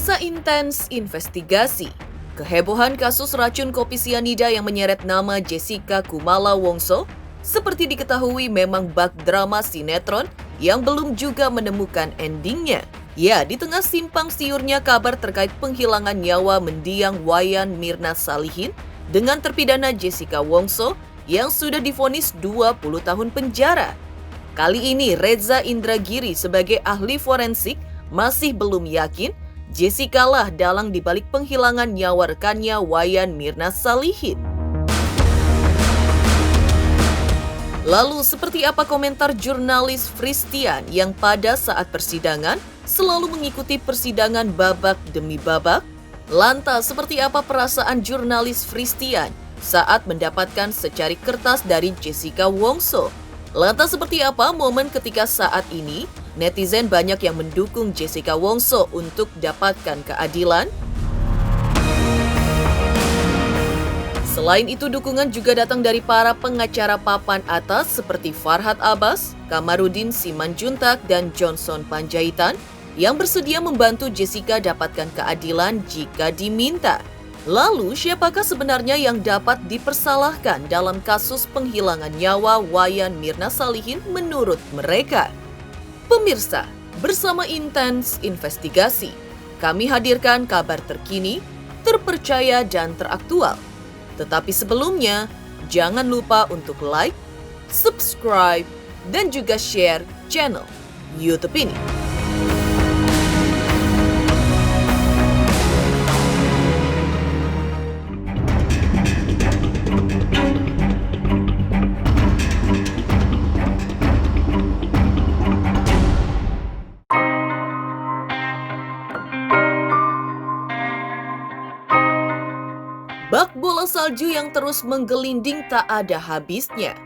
Masa intens investigasi. Kehebohan kasus racun kopi sianida yang menyeret nama Jessica Kumala Wongso seperti diketahui memang bak drama sinetron yang belum juga menemukan endingnya. Ya, di tengah simpang siurnya kabar terkait penghilangan nyawa mendiang Wayan Mirna Salihin dengan terpidana Jessica Wongso yang sudah divonis 20 tahun penjara. Kali ini Reza Indragiri sebagai ahli forensik masih belum yakin Jessica lah dalang dibalik penghilangan nyawa rekannya Wayan Mirna Salihin. Lalu seperti apa komentar jurnalis Fristian yang pada saat persidangan selalu mengikuti persidangan babak demi babak? Lantas seperti apa perasaan jurnalis Fristian saat mendapatkan secari kertas dari Jessica Wongso? Lantas seperti apa momen ketika saat ini netizen banyak yang mendukung Jessica Wongso untuk dapatkan keadilan? Selain itu, dukungan juga datang dari para pengacara papan atas seperti Farhad Abbas, Kamarudin Simanjuntak, dan Johnson Panjaitan yang bersedia membantu Jessica dapatkan keadilan jika diminta. Lalu, siapakah sebenarnya yang dapat dipersalahkan dalam kasus penghilangan nyawa Wayan Mirna Salihin menurut mereka? Pemirsa, bersama Intens Investigasi, kami hadirkan kabar terkini, terpercaya, dan teraktual. Tetapi sebelumnya, jangan lupa untuk like, subscribe, dan juga share channel YouTube ini. Bak bola salju yang terus menggelinding tak ada habisnya.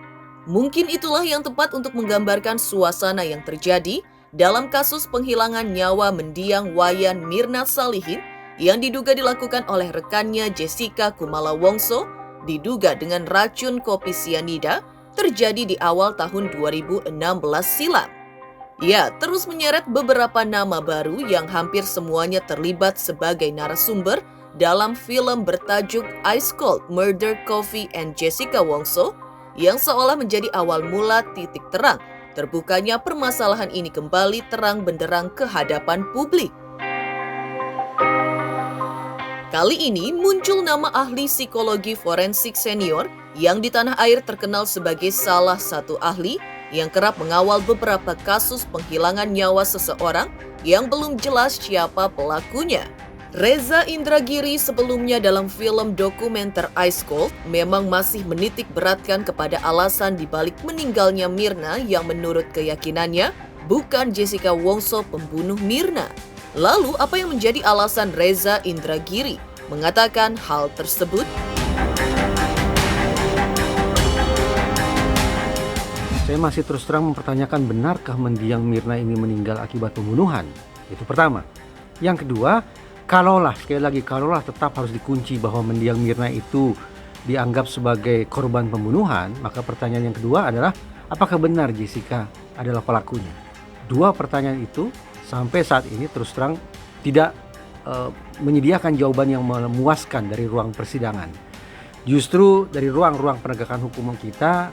Mungkin itulah yang tepat untuk menggambarkan suasana yang terjadi dalam kasus penghilangan nyawa mendiang Wayan Mirna Salihin yang diduga dilakukan oleh rekannya Jessica Kumala Wongso, diduga dengan racun kopi sianida, terjadi di awal tahun 2016 silam. Ya, terus menyeret beberapa nama baru yang hampir semuanya terlibat sebagai narasumber dalam film bertajuk Ice Cold Murder Coffee and Jessica Wongso yang seolah menjadi awal mula titik terang terbukanya permasalahan ini kembali terang benderang ke hadapan publik. Kali ini muncul nama ahli psikologi forensik senior yang di tanah air terkenal sebagai salah satu ahli yang kerap mengawal beberapa kasus penghilangan nyawa seseorang yang belum jelas siapa pelakunya. Reza Indragiri sebelumnya dalam film dokumenter Ice Cold memang masih menitik beratkan kepada alasan dibalik meninggalnya Mirna yang menurut keyakinannya bukan Jessica Wongso pembunuh Mirna. Lalu apa yang menjadi alasan Reza Indragiri mengatakan hal tersebut? Saya masih terus terang mempertanyakan benarkah mendiang Mirna ini meninggal akibat pembunuhan? Itu pertama. Yang kedua, sekali lagi kalaulah tetap harus dikunci bahwa mendiang Mirna itu dianggap sebagai korban pembunuhan, maka pertanyaan yang kedua adalah apakah benar Jessica adalah pelakunya? Dua pertanyaan itu sampai saat ini terus terang tidak menyediakan jawaban yang memuaskan dari ruang persidangan. Justru dari ruang-ruang penegakan hukum kita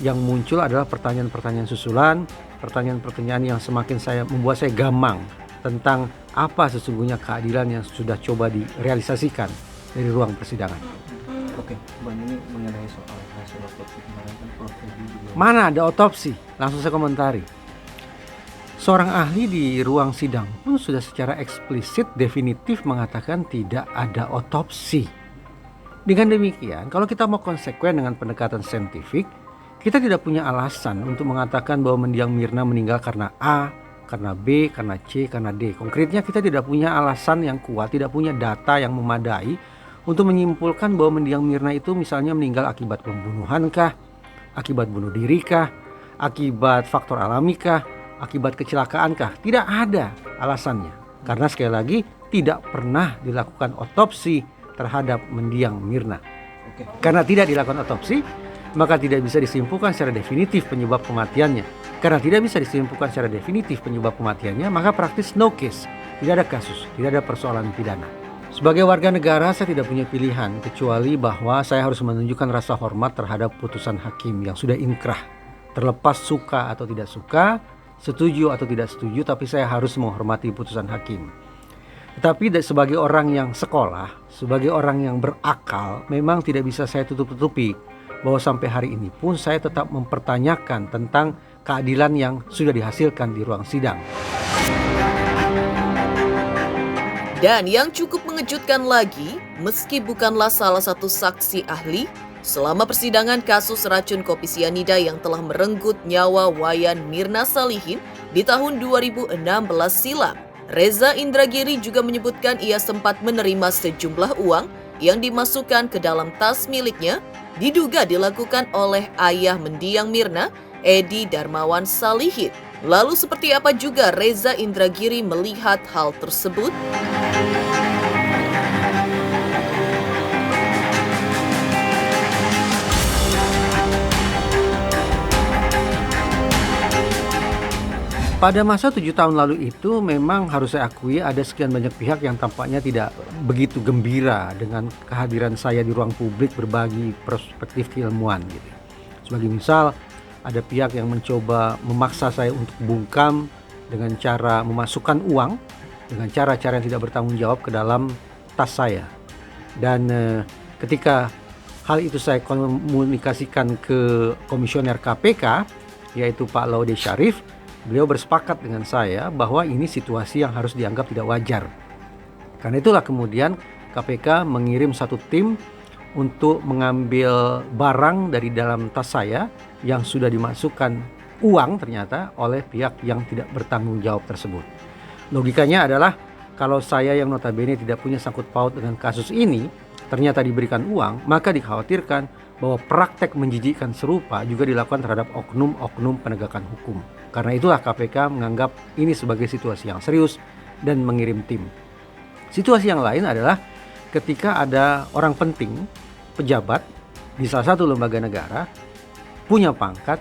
yang muncul adalah pertanyaan-pertanyaan susulan, pertanyaan-pertanyaan yang semakin membuat saya gamang tentang apa sesungguhnya keadilan yang sudah coba direalisasikan dari ruang persidangan. Oke, Bang, ini mengenai soal hasil otopsi kemarin kan Prof. Edi juga... Mana ada otopsi? Langsung saya komentari. Seorang ahli di ruang sidang pun sudah secara eksplisit definitif mengatakan tidak ada otopsi. Dengan demikian, kalau kita mau konsekuen dengan pendekatan saintifik, kita tidak punya alasan untuk mengatakan bahwa mendiang Mirna meninggal karena A, karena B, karena C, karena D. Konkretnya kita tidak punya alasan yang kuat, tidak punya data yang memadai untuk menyimpulkan bahwa mendiang Mirna itu misalnya meninggal akibat pembunuhan kah, akibat bunuh diri kah, akibat faktor alami kah, akibat kecelakaan kah. Tidak ada alasannya. Karena sekali lagi tidak pernah dilakukan otopsi terhadap mendiang Mirna. Karena tidak dilakukan otopsi, maka tidak bisa disimpulkan secara definitif penyebab kematiannya. Karena tidak bisa disimpulkan secara definitif penyebab kematiannya, maka praktis no case. Tidak ada kasus, tidak ada persoalan pidana. Sebagai warga negara, saya tidak punya pilihan kecuali bahwa saya harus menunjukkan rasa hormat terhadap putusan hakim yang sudah inkrah. Terlepas suka atau tidak suka, setuju atau tidak setuju, tapi saya harus menghormati putusan hakim. Tetapi sebagai orang yang sekolah, sebagai orang yang berakal, memang tidak bisa saya tutup-tutupi bahwa sampai hari ini pun saya tetap mempertanyakan tentang keadilan yang sudah dihasilkan di ruang sidang. Dan yang cukup mengejutkan lagi, meski bukanlah salah satu saksi ahli, selama persidangan kasus racun kopi sianida yang telah merenggut nyawa Wayan Mirna Salihin di tahun 2016 silam, Reza Indragiri juga menyebutkan ia sempat menerima sejumlah uang yang dimasukkan ke dalam tas miliknya, diduga dilakukan oleh ayah mendiang Mirna, Edi Darmawan Salihin. Lalu seperti apa juga Reza Indragiri melihat hal tersebut? Pada masa 7 tahun lalu itu memang harus saya akui ada sekian banyak pihak yang tampaknya tidak begitu gembira dengan kehadiran saya di ruang publik berbagi perspektif keilmuan gitu. Sebagai misal, ada pihak yang mencoba memaksa saya untuk bungkam dengan cara memasukkan uang dengan cara-cara yang tidak bertanggung jawab ke dalam tas saya. Dan ketika hal itu saya komunikasikan ke komisioner KPK, yaitu Pak Laude Syarif, beliau bersepakat dengan saya bahwa ini situasi yang harus dianggap tidak wajar. Karena itulah kemudian KPK mengirim satu tim untuk mengambil barang dari dalam tas saya yang sudah dimasukkan uang ternyata oleh pihak yang tidak bertanggung jawab tersebut. Logikanya adalah kalau saya yang notabene tidak punya sangkut paut dengan kasus ini ternyata diberikan uang, maka dikhawatirkan bahwa praktek menjijikkan serupa juga dilakukan terhadap oknum-oknum penegakan hukum. Karena itulah KPK menganggap ini sebagai situasi yang serius dan mengirim tim. Situasi yang lain adalah ketika ada orang penting, pejabat di salah satu lembaga negara, punya pangkat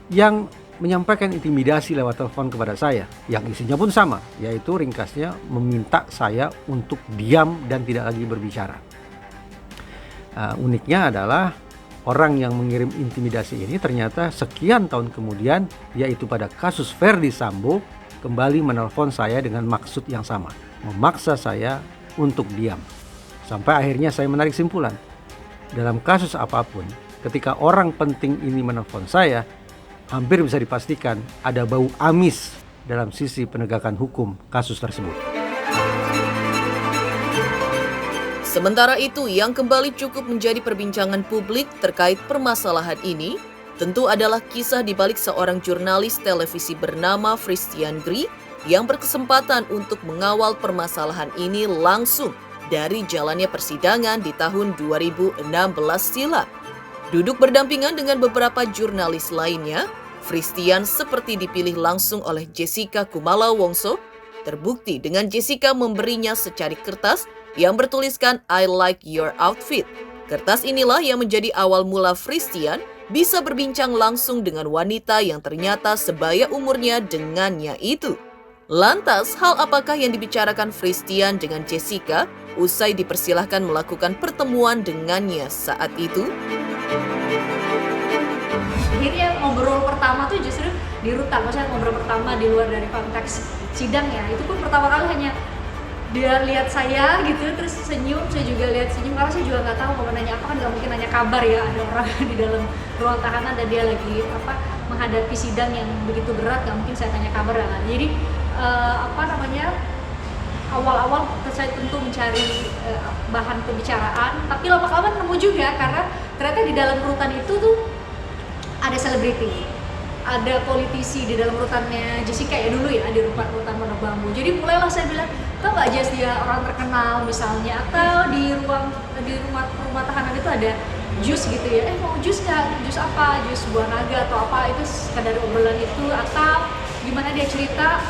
yang menyampaikan intimidasi lewat telepon kepada saya, yang isinya pun sama, yaitu ringkasnya meminta saya untuk diam dan tidak lagi berbicara. Uniknya adalah orang yang mengirim intimidasi ini ternyata sekian tahun kemudian, yaitu pada kasus Verdi Sambo, kembali menelpon saya dengan maksud yang sama, memaksa saya untuk diam. Sampai akhirnya saya menarik simpulan, dalam kasus apapun, ketika orang penting ini menelpon saya, hampir bisa dipastikan ada bau amis dalam sisi penegakan hukum kasus tersebut. Sementara itu, yang kembali cukup menjadi perbincangan publik terkait permasalahan ini, tentu adalah kisah di balik seorang jurnalis televisi bernama Fristian Gri yang berkesempatan untuk mengawal permasalahan ini langsung dari jalannya persidangan di tahun 2016 silam. Duduk berdampingan dengan beberapa jurnalis lainnya, Fristian seperti dipilih langsung oleh Jessica Kumala Wongso. Terbukti dengan Jessica memberinya secari kertas yang bertuliskan "I like your outfit". Kertas inilah yang menjadi awal mula Fristian bisa berbincang langsung dengan wanita yang ternyata sebaya umurnya dengannya itu. Lantas, hal apakah yang dibicarakan Fristian dengan Jessica usai dipersilahkan melakukan pertemuan dengannya saat itu? Akhirnya ngobrol pertama tuh justru di rutan, maksudnya ngobrol pertama di luar dari konteks sidang ya. Itu pun pertama kali hanya dia lihat saya gitu, terus senyum, saya juga lihat senyum, karena saya juga nggak tahu mau nanya apa, kan nggak mungkin nanya kabar ya, ada orang di dalam ruang tahanan dan dia lagi menghadapi sidang yang begitu berat, nggak mungkin saya tanya kabar kan. Jadi awal-awal saya tentu mencari bahan pembicaraan, tapi lama-lama nemu juga karena ternyata di dalam rutan itu tuh ada selebriti, ada politisi di dalam rutannya Jessica ya dulu ya, di rutan Pondok Bambu. Jadi mulailah saya bilang, tau nggak Jess, dia orang terkenal misalnya, atau di rumah tahanan itu ada jus gitu ya, mau jus nggak, jus apa, jus buah naga atau apa, itu sekadar obrolan itu. Atau gimana dia cerita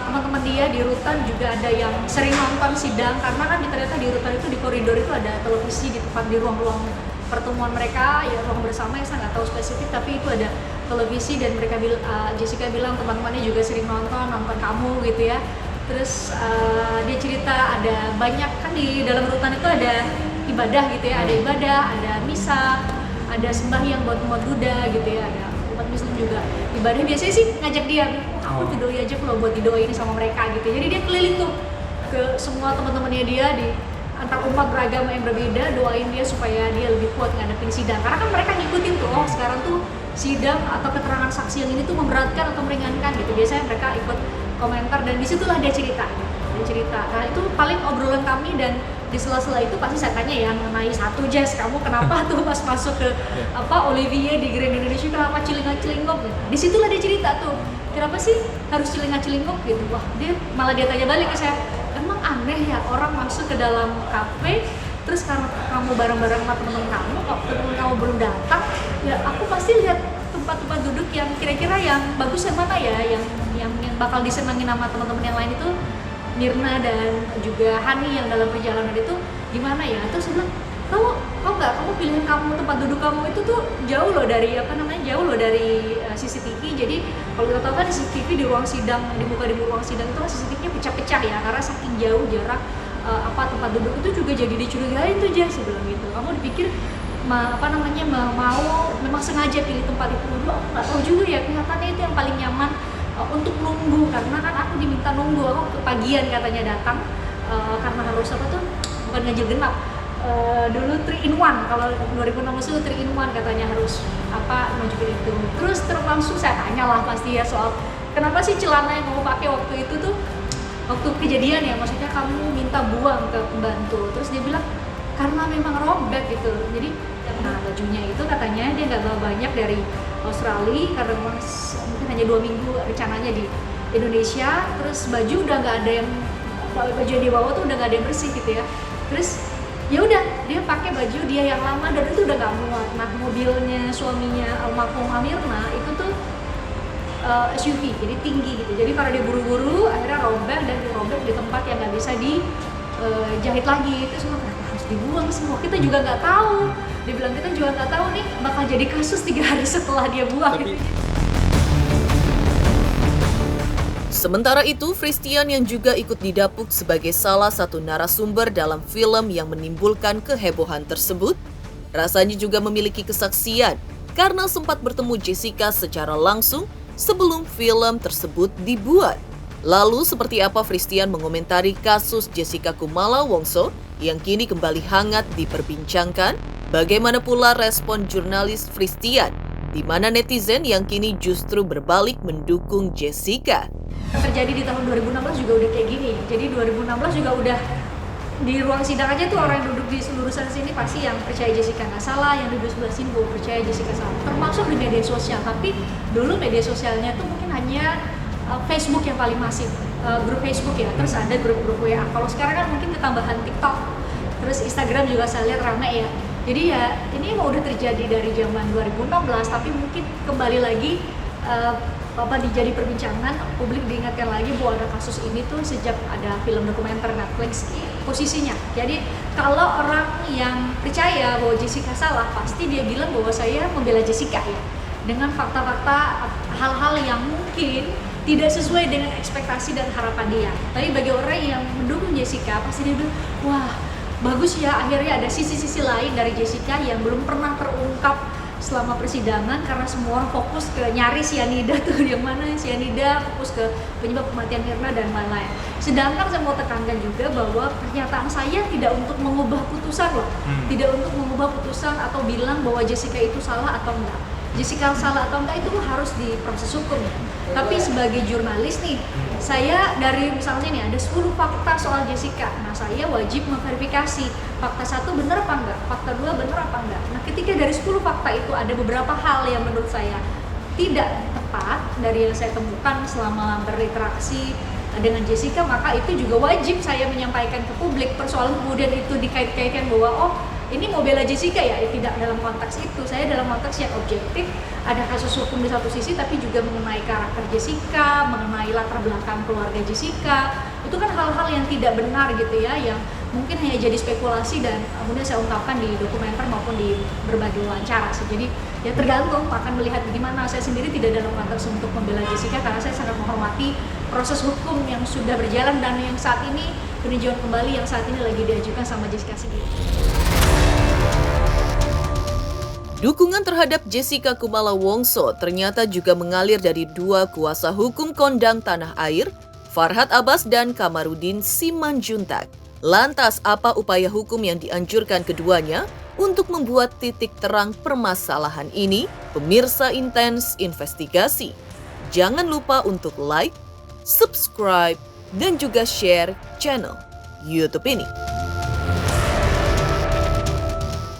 teman-teman dia di rutan juga ada yang sering nonton sidang, karena kan ternyata di rutan itu, di koridor itu ada televisi di tempat, di ruang-ruang pertemuan mereka ya, ruang bersama yang saya nggak tahu spesifik, tapi itu ada televisi dan mereka Jessica bilang teman-temannya juga sering nonton kamu gitu ya. Terus dia cerita ada banyak kan di dalam rutan itu ada ibadah gitu ya, ada ibadah, ada misa, ada sembahyang buat umat Buddha gitu ya, ada umat Muslim juga ibadah. Biasanya sih ngajak dia, aku didoi aja kalau buat didoain sama mereka gitu. Jadi dia keliling tuh ke semua teman-temannya dia di antar umat beragama yang berbeda, doain dia supaya dia lebih kuat ngadepin sidang. Karena kan mereka ngikutin tuh, oh sekarang tuh sidang atau keterangan saksi yang ini tuh memberatkan atau meringankan gitu. Biasanya mereka ikut komentar dan disitulah dia cerita. Nah itu paling obrolan kami, dan di sela-sela itu pasti saya tanya ya mengenai satu Jess, kamu kenapa tuh pas masuk ke Olivier di Grand Indonesia kenapa celingak-celingok gitu. Disitulah dia cerita tuh, kenapa sih harus celingak-celingok gitu. Wah dia tanya balik ke saya, emang aneh ya orang masuk ke dalam kafe terus karena kamu bareng-bareng sama temen-temen kamu, kalau temen kamu belum datang ya aku pasti lihat tempat-tempat duduk yang kira-kira yang bagus yang mana ya, yang bakal disenangin sama teman-teman yang lain itu Mirna dan juga Hani yang dalam perjalanan itu gimana ya. Terus saya bilang, kamu pilihan kamu, tempat duduk kamu itu tuh jauh loh dari CCTV. Jadi kalau kita tahu kan CCTV di ruang sidang, di ruang sidang itu kan CCTV-nya pecah-pecah ya, karena saking jauh jarak tempat duduk itu juga jadi dicurigain tuh Jas sebelum itu. Kamu dipikir mau memang sengaja pilih tempat itu. Dulu aku nggak tahu juga ya, kelihatannya itu yang paling nyaman untuk nunggu, karena kan aku diminta nunggu, aku kepagian katanya datang karena harus bukan ganjil genap. Dulu 3 in 1, kalau 2016 itu 3 in 1 katanya harus nunjukin itu. Terus langsung saya tanya lah pasti ya soal kenapa sih celana yang kamu pakai waktu itu tuh waktu kejadian ya, maksudnya kamu minta buang ke pembantu. Terus dia bilang karena memang robek gitu. Jadi bajunya itu katanya dia nggak bawa banyak dari Australia karena mungkin hanya 2 minggu rencananya di Indonesia. Terus baju udah nggak ada yang dia bawa tuh udah nggak ada yang bersih gitu ya. Terus ya udah dia pakai baju dia yang lama dan itu udah nggak muat. Nah mobilnya suaminya almarhum Amirna itu tuh SUV jadi tinggi gitu. Jadi karena dia buru-buru akhirnya robek dan dirobek di tempat yang nggak bisa dijahit lagi. Itu semua kenapa harus dibuang semua? Kita juga nggak tahu. Dia bilang kita juga nggak tahu nih bakal jadi kasus 3 hari setelah dia buang. Gitu. Sementara itu, Fristian yang juga ikut didapuk sebagai salah satu narasumber dalam film yang menimbulkan kehebohan tersebut, rasanya juga memiliki kesaksian karena sempat bertemu Jessica secara langsung sebelum film tersebut dibuat. Lalu seperti apa Fristian mengomentari kasus Jessica Kumala Wongso yang kini kembali hangat diperbincangkan? Bagaimana pula respon jurnalis Fristian, di mana netizen yang kini justru berbalik mendukung Jessica? Terjadi di tahun 2016 juga udah kayak gini. Jadi 2016 juga udah di ruang sidang aja tuh orang yang duduk di lurusan sini pasti yang percaya Jessica nggak salah, yang duduk sebelah sini percaya Jessica salah. Termasuk di media sosial. Tapi dulu media sosialnya tuh mungkin hanya Facebook yang paling masif, grup Facebook ya. Terus ada grup-grup WA. Kalau sekarang kan mungkin ketambahan TikTok. Terus Instagram juga saya lihat rame ya. Jadi ya ini emang udah terjadi dari zaman 2016, tapi mungkin kembali lagi jadi perbincangan, publik diingatkan lagi bahwa ada kasus ini tuh sejak ada film dokumenter Netflix posisinya. Jadi kalau orang yang percaya bahwa Jessica salah, pasti dia bilang bahwa saya membela Jessica ya, dengan fakta-fakta hal-hal yang mungkin tidak sesuai dengan ekspektasi dan harapan dia. Tapi bagi orang yang mendukung Jessica, pasti dia bilang, wah bagus ya, akhirnya ada sisi-sisi lain dari Jessica yang belum pernah terungkap selama persidangan karena semua orang fokus ke nyari cyanida tuh, yang mana cyanida, fokus ke penyebab kematian Mirna dan lain-lain. Sedangkan saya mau tekankan juga bahwa pernyataan saya tidak untuk mengubah putusan loh, tidak untuk mengubah putusan atau bilang bahwa Jessica itu salah atau enggak. Jessica salah atau enggak itu harus diproses hukum ya. Tapi sebagai jurnalis nih, saya dari misalnya nih ada 10 fakta soal Jessica, nah saya wajib memverifikasi fakta 1 benar apa enggak, fakta 2 benar apa enggak. Nah ketika dari 10 fakta itu ada beberapa hal yang menurut saya tidak tepat dari yang saya temukan selama berinteraksi dengan Jessica, maka itu juga wajib saya menyampaikan ke publik. Persoalan kemudian itu dikait-kaitkan bahwa oh ini mau bela Jessica ya, tidak dalam konteks itu. Saya dalam konteks yang objektif, ada kasus hukum di satu sisi, tapi juga mengenai karakter Jessica, mengenai latar belakang keluarga Jessica. Itu kan hal-hal yang tidak benar gitu ya, yang mungkin hanya jadi spekulasi dan kemudian saya ungkapkan di dokumenter maupun di berbagai wawancara. Jadi ya tergantung akan melihat gimana. Saya sendiri tidak dalam konteks untuk membela Jessica karena saya sangat menghormati proses hukum yang sudah berjalan dan yang saat ini peninjauan kembali yang saat ini lagi diajukan sama Jessica sendiri. Dukungan terhadap Jessica Kumala Wongso ternyata juga mengalir dari dua kuasa hukum kondang tanah air, Farhad Abbas dan Kamarudin Simanjuntak. Lantas, apa upaya hukum yang dianjurkan keduanya untuk membuat titik terang permasalahan ini? Pemirsa Intens Investigasi, jangan lupa untuk like, subscribe, dan juga share channel YouTube ini.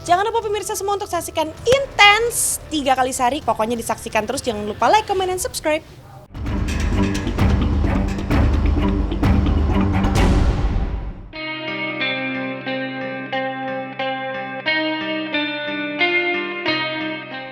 Jangan lupa pemirsa semua untuk saksikan Intens 3 kali sehari. Pokoknya disaksikan terus, jangan lupa like, comment, dan subscribe.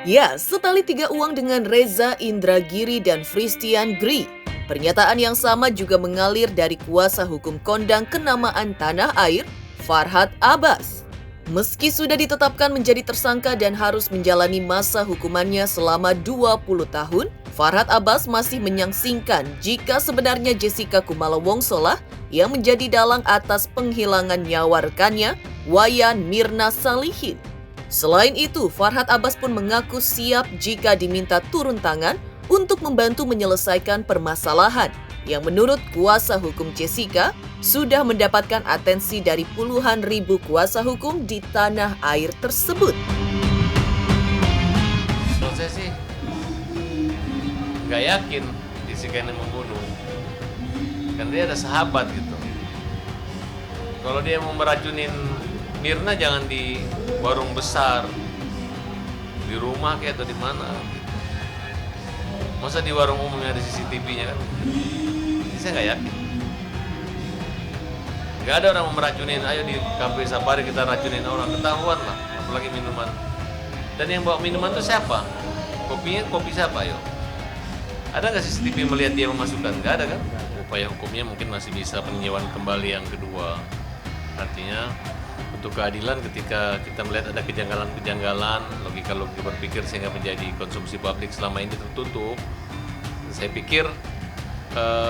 Ya, setali 3 uang dengan Reza Indragiri dan Fristian Gri. Pernyataan yang sama juga mengalir dari kuasa hukum kondang kenamaan tanah air, Farhad Abbas. Meski sudah ditetapkan menjadi tersangka dan harus menjalani masa hukumannya selama 20 tahun, Farhad Abbas masih menyangsingkan jika sebenarnya Jessica Kumala Wongso lah yang menjadi dalang atas penghilangan nyawa rekannya, Wayan Mirna Salihin. Selain itu, Farhad Abbas pun mengaku siap jika diminta turun tangan untuk membantu menyelesaikan permasalahan yang menurut kuasa hukum Jessica sudah mendapatkan atensi dari puluhan ribu kuasa hukum di tanah air tersebut. Menurut saya sih nggak yakin Jessica ini membunuh, kan dia ada sahabat gitu. Kalau dia mau meracunin Mirna jangan di warung besar, di rumah kayak atau di mana gitu. Masa di warung umumnya ada CCTV-nya kan? Ini saya nggak yakin. Nggak ada orang mau meracunin, ayo di kafe safari kita racunin orang, ketahuan lah, apalagi minuman. Dan yang bawa minuman itu siapa? Kopinya kopi siapa ayo? Ada nggak CCTV melihat dia memasukkan? Nggak ada kan? Upaya hukumnya mungkin masih bisa peninjauan kembali yang kedua. Artinya untuk keadilan ketika kita melihat ada kejanggalan-kejanggalan, logika-logika berpikir sehingga menjadi konsumsi publik selama ini tertutup, saya pikir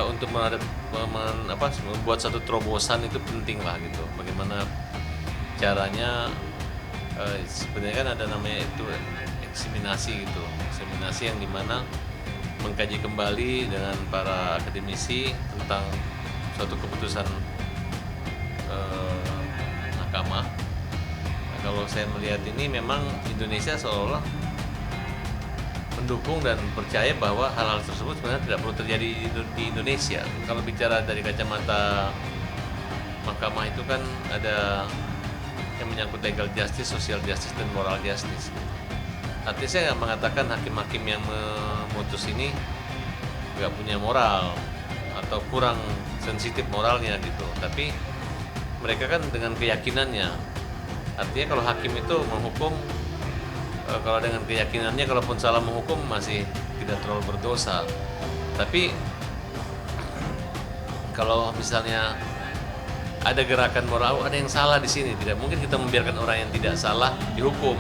untuk membuat satu terobosan itu penting lah gitu. Bagaimana caranya, sebenarnya kan ada namanya itu eksaminasi gitu, eksaminasi yang dimana mengkaji kembali dengan para akademisi tentang suatu keputusan mahkamah. Nah, kalau saya melihat ini memang Indonesia seolah-olah mendukung dan percaya bahwa hal-hal tersebut sebenarnya tidak perlu terjadi di Indonesia. Kalau bicara dari kacamata mahkamah itu kan ada yang menyangkut legal justice, social justice, dan moral justice. Artinya saya nggak mengatakan hakim-hakim yang memutus ini nggak punya moral atau kurang sensitif moralnya gitu. Tapi mereka kan dengan keyakinannya. Artinya kalau hakim itu menghukum, kalau dengan keyakinannya, kalaupun salah menghukum masih tidak terlalu berdosa. Tapi kalau misalnya ada gerakan moral, ada yang salah di sini, tidak mungkin kita membiarkan orang yang tidak salah dihukum.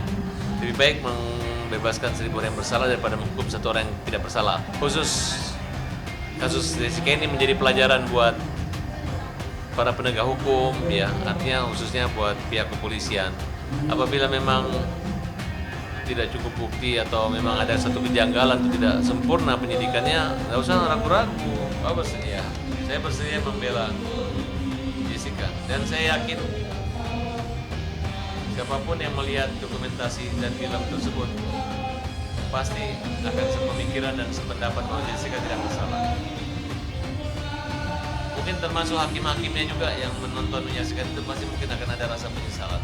Lebih baik membebaskan 1000 orang yang bersalah daripada menghukum 1 orang yang tidak bersalah. Khusus kasus Jessica ini menjadi pelajaran buat para penegak hukum, ya, artinya khususnya buat pihak kepolisian. Apabila memang tidak cukup bukti atau memang ada satu kejanggalan atau tidak sempurna penyidikannya, nggak usah ragu-ragu. Ya, saya bersedia membela Jessica dan saya yakin siapapun yang melihat dokumentasi dan film tersebut pasti akan sepemikiran dan sependapat bahwa Jessica tidak bersalah. Mungkin termasuk hakim-hakimnya juga yang menonton menyaksikan itu pasti mungkin akan ada rasa penyesalan.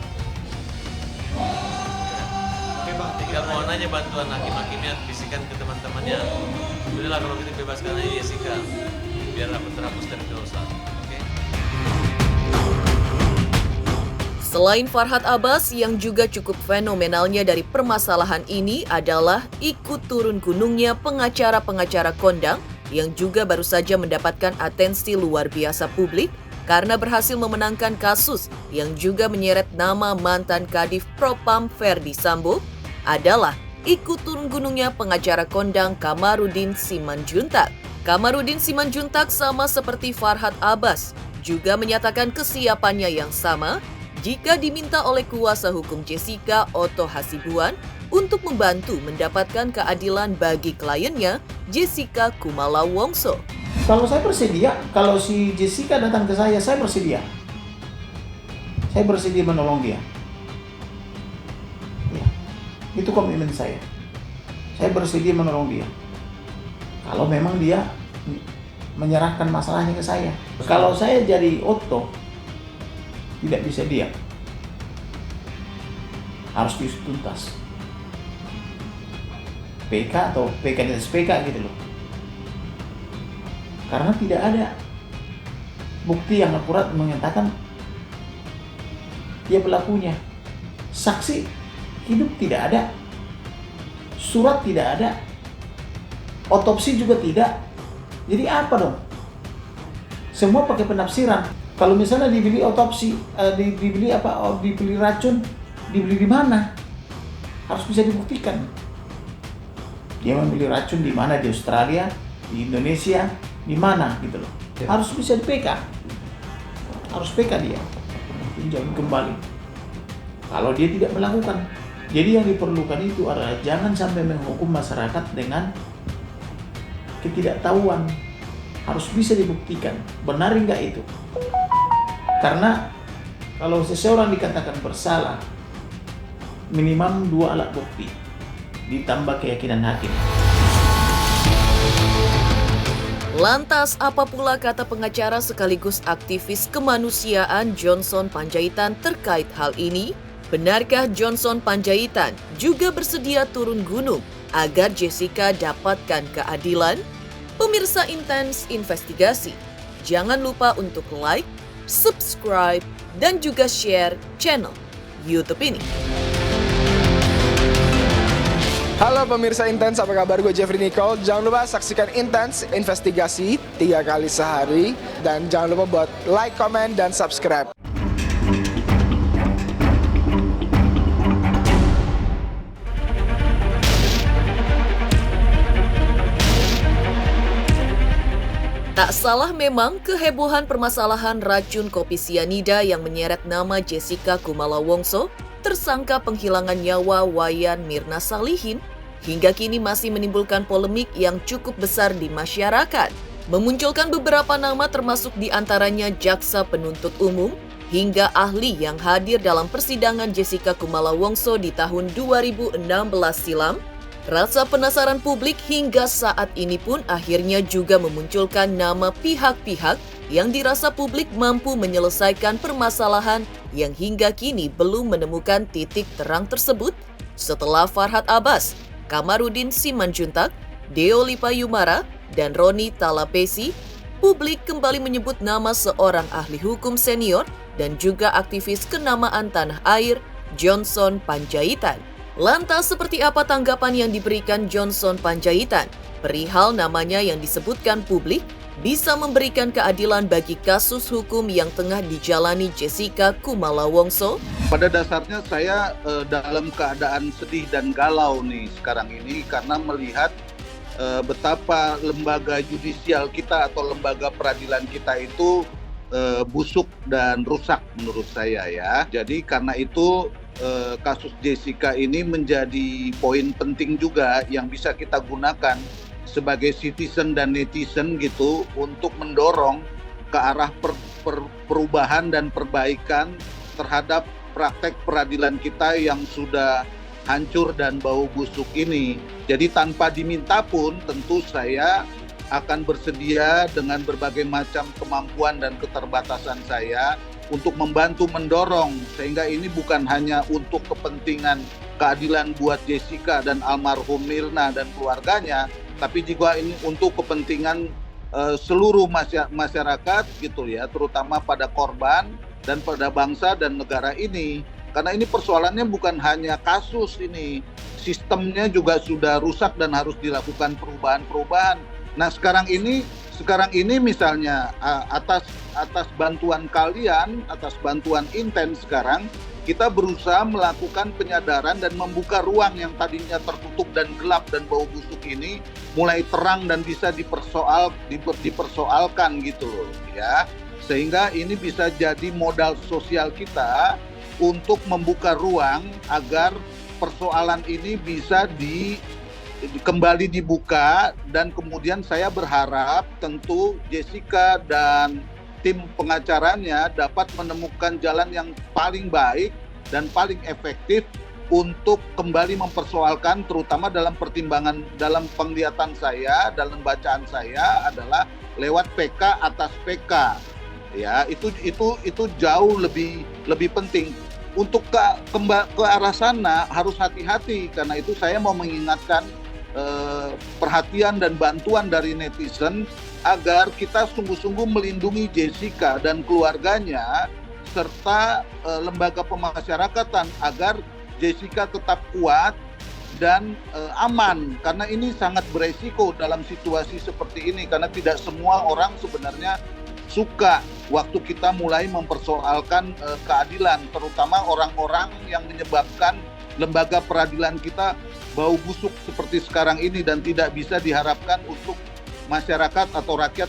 Oke Pak, tinggal mohon aja bantuan hakim-hakimnya, bisikan ke teman-temannya. Udahlah kalau kita bebaskan aja Jessica, biar aku terhapus dari dosa. Oke? Selain Farhad Abbas, yang juga cukup fenomenalnya dari permasalahan ini adalah ikut turun gunungnya pengacara-pengacara kondang yang juga baru saja mendapatkan atensi luar biasa publik, karena berhasil memenangkan kasus yang juga menyeret nama mantan Kadif Propam Ferdi Sambo adalah ikut turun gunungnya pengacara kondang Kamarudin Simanjuntak. Kamarudin Simanjuntak sama seperti Farhad Abbas juga menyatakan kesiapannya yang sama jika diminta oleh kuasa hukum Jessica Otto Hasibuan untuk membantu mendapatkan keadilan bagi kliennya Jessica Kumala Wongso. Kalau saya bersedia, kalau si Jessica datang ke saya bersedia. Saya bersedia menolong dia. Ya, itu komitmen saya. Saya bersedia menolong dia. Kalau memang dia menyerahkan masalahnya ke saya. Kalau saya jadi Otto, tidak bisa diam. Harus diusut tuntas. PK atau PK dan SPK gitu loh. Karena tidak ada bukti yang akurat menyatakan dia pelakunya. Saksi hidup tidak ada. Surat tidak ada. Otopsi juga tidak. Jadi apa dong? Semua pakai penafsiran. Kalau misalnya dibeli otopsi, dibeli racun, dibeli di mana? Harus bisa dibuktikan. Dia membeli racun di mana? Di Australia, di Indonesia, di mana gitu loh. Harus bisa di PK. Harus PK dia. Tinjau kembali. Kalau dia tidak melakukan. Jadi yang diperlukan itu adalah jangan sampai menghukum masyarakat dengan ketidaktahuan. Harus bisa dibuktikan. Benar enggak itu? Karena kalau seseorang dikatakan bersalah, minimum 2 alat bukti. Ditambah keyakinan hakim. Lantas, apa pula kata pengacara sekaligus aktivis kemanusiaan Johnson Panjaitan terkait hal ini? Benarkah Johnson Panjaitan juga bersedia turun gunung agar Jessica dapatkan keadilan? Pemirsa Intens Investigasi, jangan lupa untuk like, subscribe, dan juga share channel YouTube ini. Halo pemirsa Intens, apa kabar? Gue Jeffrey Nicole. Jangan lupa saksikan Intens Investigasi 3 kali sehari. Dan jangan lupa buat like, comment, dan subscribe. Tak salah memang kehebohan permasalahan racun kopi sianida yang menyeret nama Jessica Kumala Wongso, tersangka penghilangan nyawa Wayan Mirna Salihin, hingga kini masih menimbulkan polemik yang cukup besar di masyarakat. Memunculkan beberapa nama termasuk diantaranya jaksa penuntut umum hingga ahli yang hadir dalam persidangan Jessica Kumala Wongso di tahun 2016 silam. Rasa penasaran publik hingga saat ini pun akhirnya juga memunculkan nama pihak-pihak yang dirasa publik mampu menyelesaikan permasalahan yang hingga kini belum menemukan titik terang tersebut setelah Farhad Abbas, Kamarudin Simanjuntak, Deo Lipayumara, dan Roni Talapesi. Publik kembali menyebut nama seorang ahli hukum senior dan juga aktivis kenamaan tanah air, Johnson Panjaitan. Lantas seperti apa tanggapan yang diberikan Johnson Panjaitan perihal namanya yang disebutkan publik bisa memberikan keadilan bagi kasus hukum yang tengah dijalani Jessica Kumala Wongso? Pada dasarnya saya dalam keadaan sedih dan galau nih sekarang ini karena melihat betapa lembaga judisial kita atau lembaga peradilan kita itu busuk dan rusak menurut saya ya. Jadi karena itu kasus Jessica ini menjadi poin penting juga yang bisa kita gunakan sebagai citizen dan netizen gitu untuk mendorong ke arah perubahan dan perbaikan terhadap praktek peradilan kita yang sudah hancur dan bau busuk ini. Jadi tanpa diminta pun tentu saya akan bersedia dengan berbagai macam kemampuan dan keterbatasan saya untuk membantu mendorong sehingga ini bukan hanya untuk kepentingan keadilan buat Jessica dan almarhum Mirna dan keluarganya, tapi juga ini untuk kepentingan seluruh masyarakat gitu ya, terutama pada korban dan pada bangsa dan negara ini. Karena ini persoalannya bukan hanya kasus ini, sistemnya juga sudah rusak dan harus dilakukan perubahan-perubahan. Nah sekarang ini sekarang ini misalnya atas bantuan kalian, atas bantuan Intens sekarang, kita berusaha melakukan penyadaran dan membuka ruang yang tadinya tertutup dan gelap dan bau busuk ini mulai terang dan bisa dipersoalkan gitu loh ya. Sehingga ini bisa jadi modal sosial kita untuk membuka ruang agar persoalan ini bisa kembali dibuka, dan kemudian saya berharap tentu Jessica dan tim pengacaranya dapat menemukan jalan yang paling baik dan paling efektif untuk kembali mempersoalkan, terutama dalam pertimbangan, dalam penglihatan saya, dalam bacaan saya adalah lewat PK atas PK. Ya, itu jauh lebih penting. Untuk ke arah sana harus hati-hati, karena itu saya mau mengingatkan perhatian dan bantuan dari netizen agar kita sungguh-sungguh melindungi Jessica dan keluarganya serta lembaga pemasyarakatan agar Jessica tetap kuat dan aman, karena ini sangat beresiko dalam situasi seperti ini, karena tidak semua orang sebenarnya suka waktu kita mulai mempersoalkan keadilan, terutama orang-orang yang menyebabkan lembaga peradilan kita bau busuk seperti sekarang ini, dan tidak bisa diharapkan untuk masyarakat atau rakyat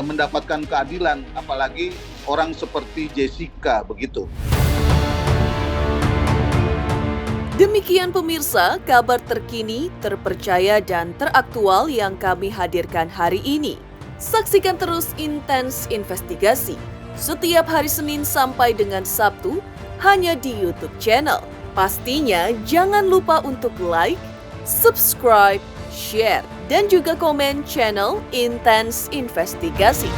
mendapatkan keadilan, apalagi orang seperti Jessica begitu. Demikian pemirsa, kabar terkini, terpercaya dan teraktual yang kami hadirkan hari ini. Saksikan terus Intens Investigasi setiap hari Senin sampai dengan Sabtu hanya di YouTube channel. Pastinya jangan lupa untuk like, subscribe, share, dan juga komen channel Intens Investigasi.